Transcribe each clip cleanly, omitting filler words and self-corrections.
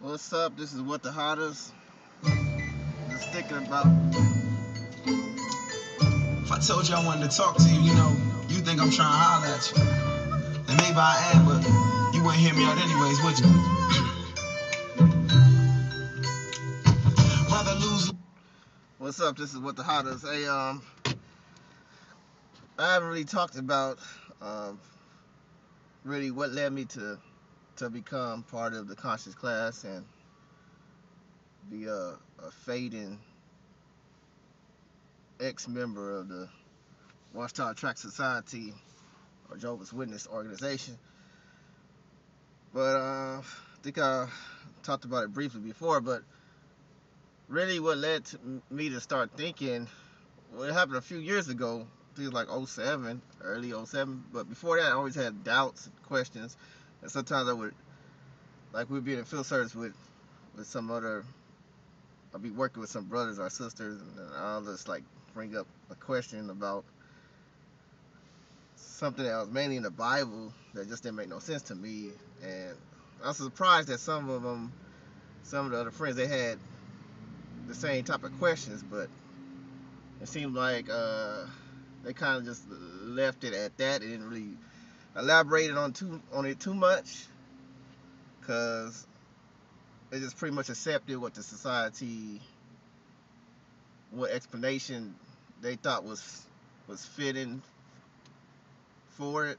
What's up? This is What the Hotters. Just thinking about. If I told you I wanted to talk to you, you think I'm trying to holler at you. And maybe I am, but you wouldn't hear me out anyways, would you? Rather lose. What's up? This is What the Hotters. Hey, I haven't really talked about um, really what led me to become part of the conscious class and be a fading ex-member of the Watchtower Tract Society or Jehovah's Witness organization. But I think I talked about it briefly before. But really, what led me to start thinking, well, it happened a few years ago. I think it was like '07, early '07. But before that, I always had doubts and questions. And sometimes I would, like, we'd be in field service with some other, I'd be working with some brothers or sisters, and I'll just, like, bring up a question about something that was mainly in the Bible that just didn't make no sense to me. And I was surprised that some of them, some of the other friends, they had the same type of questions, but it seemed like they kind of just left it at that. They didn't really elaborate on it too much, because they just pretty much accepted what the society, what explanation they thought was fitting for it.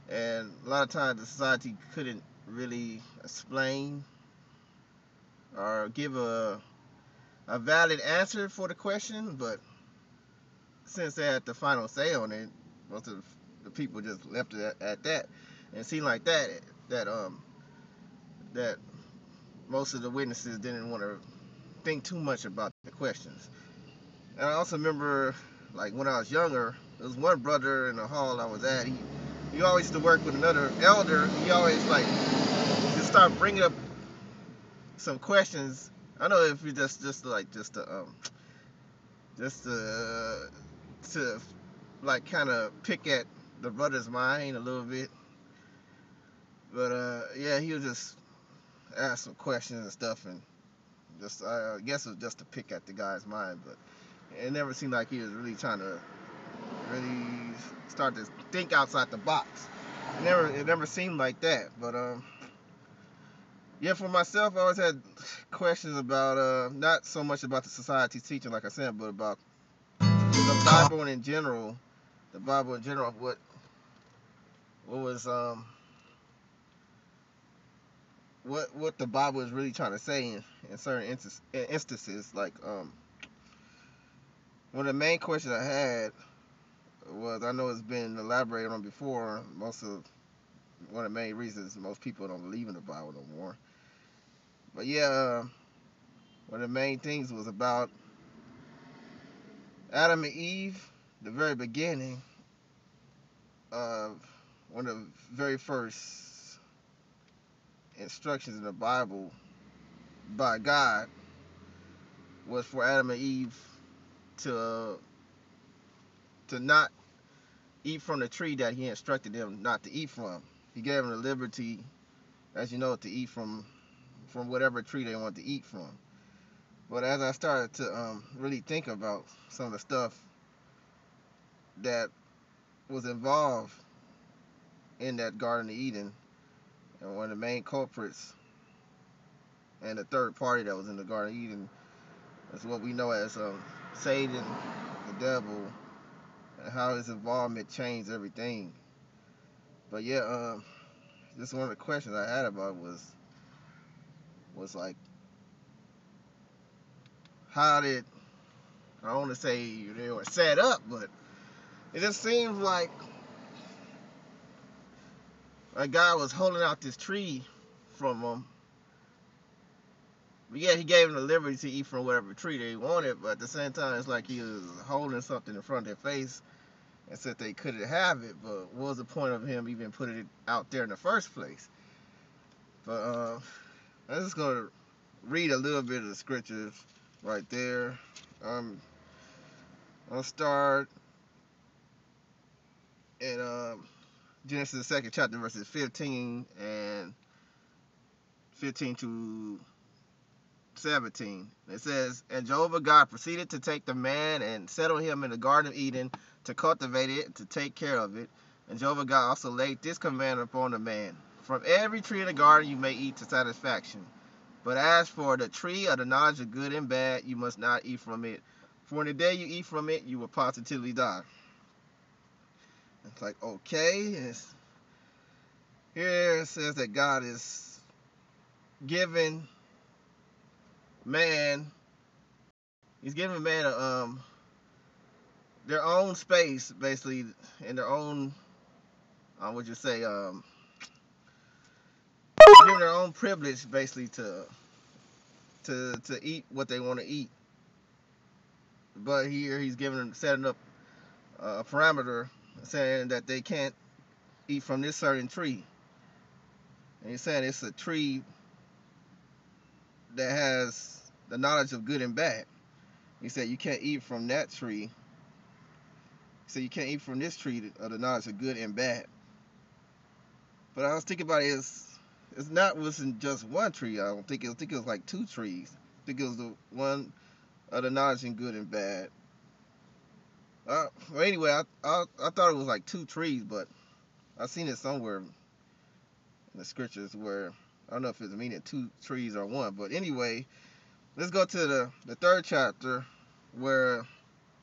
And a lot of times the society couldn't really explain or give a valid answer for the question, but since they had the final say on it, most of the people just left it at that. And it seemed like that that most of the witnesses didn't want to think too much about the questions. And I also remember, like, when I was younger, there was one brother in the hall I was at. He always used to work with another elder. He always, like, just start bringing up some questions. I know if you just to like kind of pick at the brother's mind a little bit. But yeah, he would just ask some questions and stuff, and just I guess it was just to pick at the guy's mind. But it never seemed like he was really trying to really start to think outside the box. It never seemed like that. But yeah, for myself, I always had questions about not so much about the society's teaching, like I said, but about the Bible in general. The Bible in general, what was what the Bible is really trying to say in certain instances. Like one of the main questions I had was, I know it's been elaborated on before. One of the main reasons most people don't believe in the Bible no more. But yeah, one of the main things was about Adam and Eve, the very beginning of one of the very first instructions in the Bible by God was for Adam and Eve to not eat from the tree that he instructed them not to eat from. He gave them the liberty, as you know, to eat from whatever tree they want to eat from. But as I started to really think about some of the stuff that was involved in that Garden of Eden, and one of the main culprits and the third party that was in the Garden of Eden is what we know as Satan, the devil, and how his involvement changed everything. But yeah, just one of the questions I had about was like, how did, I don't want to say they were set up, but it just seems like a guy was holding out this tree from them. But yeah, he gave them the liberty to eat from whatever tree they wanted, but at the same time, it's like he was holding something in front of their face and said they couldn't have it. But what was the point of him even putting it out there in the first place? But I'm just going to read a little bit of the scriptures right there. I'll start in Genesis the second chapter, verses 15 and 15 to 17. It says, and Jehovah God proceeded to take the man and settle him in the Garden of Eden to cultivate it, to take care of it. And Jehovah God also laid this command upon the man: from every tree in the garden you may eat to satisfaction. But as for the tree of the knowledge of good and bad, you must not eat from it. For in the day you eat from it, you will positively die. It's like, okay. Here it says that God is giving man, he's giving man their own space, basically, in their own, would you say, giving their own privilege, basically, to eat what they want to eat. But here he's setting up a parameter, saying that they can't eat from this certain tree. And he's saying it's a tree that has the knowledge of good and bad. He said you can't eat from that tree. He said you can't eat from this tree of the knowledge of good and bad. But I was thinking about wasn't just one tree. I think it was like two trees. I think it was the one of the knowledge of good and bad. Well, anyway, I thought it was like two trees, but I seen it somewhere in the scriptures where I don't know if it's meaning two trees or one. But anyway, let's go to the third chapter, where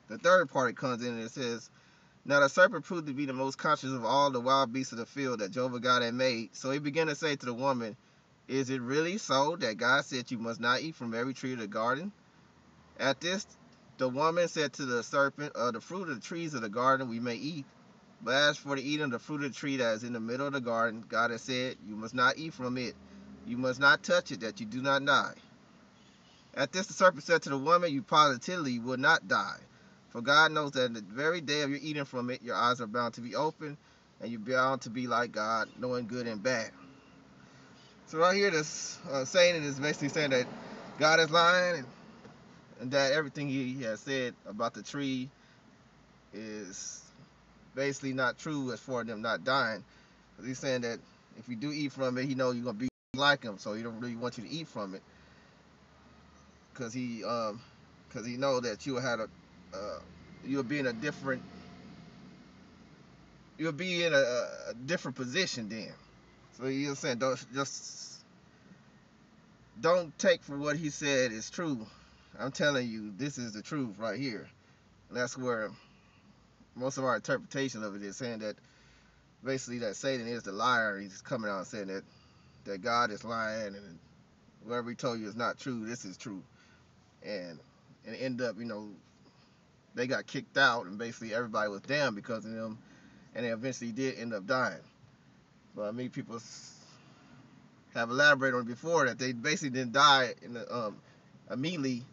the third part comes in, and it says, now the serpent proved to be the most conscious of all the wild beasts of the field that Jehovah God had made. So he began to say to the woman, is it really so that God said you must not eat from every tree of the garden? At this, the woman said to the serpent, of the fruit of the trees of the garden we may eat. But as for the eating of the fruit of the tree that is in the middle of the garden, God has said, you must not eat from it. You must not touch it, that you do not die. At this, the serpent said to the woman, you positively will not die. For God knows that in the very day of your eating from it, your eyes are bound to be open, and you're bound to be like God, knowing good and bad. So right here, this saying is basically saying that God is lying, and that everything he has said about the tree is basically not true as far as them not dying. Because he's saying that if you do eat from it, he knows you're going to be like him, so he don't really want you to eat from it. Because he know that you'll be in a different different position then. So he's saying don't take for what he said is true. I'm telling you, this is the truth right here. And that's where most of our interpretation of it is, saying that basically that Satan is the liar. He's coming out and saying that God is lying, and whatever he told you is not true. This is true. And end up, they got kicked out, and basically everybody was damned because of them, and they eventually did end up dying. But many people have elaborated on it before that they basically didn't die immediately.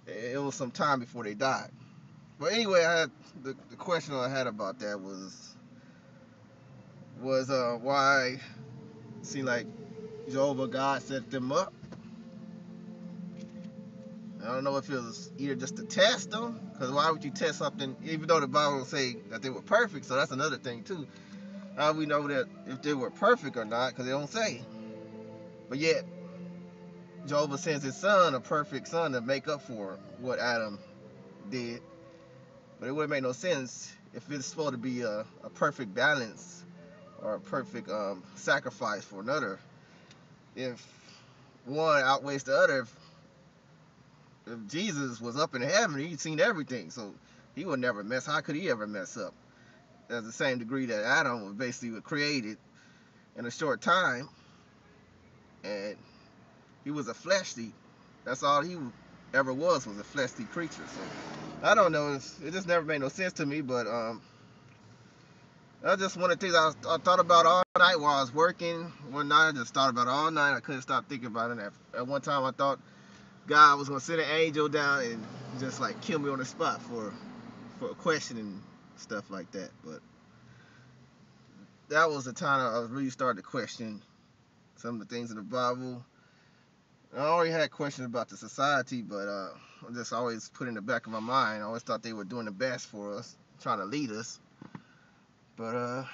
It was some time before they died. But anyway, I had the question I had about that was why it seemed like Jehovah God set them up. I don't know if it was either just to test them, because why would you test something, even though the Bible will say that they were perfect? So that's another thing too. How we know that if they were perfect or not? Because they don't say. But yet, Jehovah sends his son, a perfect son, to make up for what Adam did. But it wouldn't make no sense if it's supposed to be a perfect balance or a perfect sacrifice for another. If one outweighs the other, if Jesus was up in heaven, he'd seen everything, so he would never mess. How could he ever mess up? That's the same degree that Adam was basically created in a short time, and he was a fleshly. That's all he ever was a fleshly creature. So I don't know. It just never made no sense to me. But that's just one of the things I thought about all night while I was working. One night I just thought about it all night. I couldn't stop thinking about it. At one time I thought God was gonna send an angel down and just like kill me on the spot for a question and stuff like that. But that was the time I was really starting to question some of the things in the Bible. I already had questions about the society, but I just always put in the back of my mind. I always thought they were doing the best for us, trying to lead us. But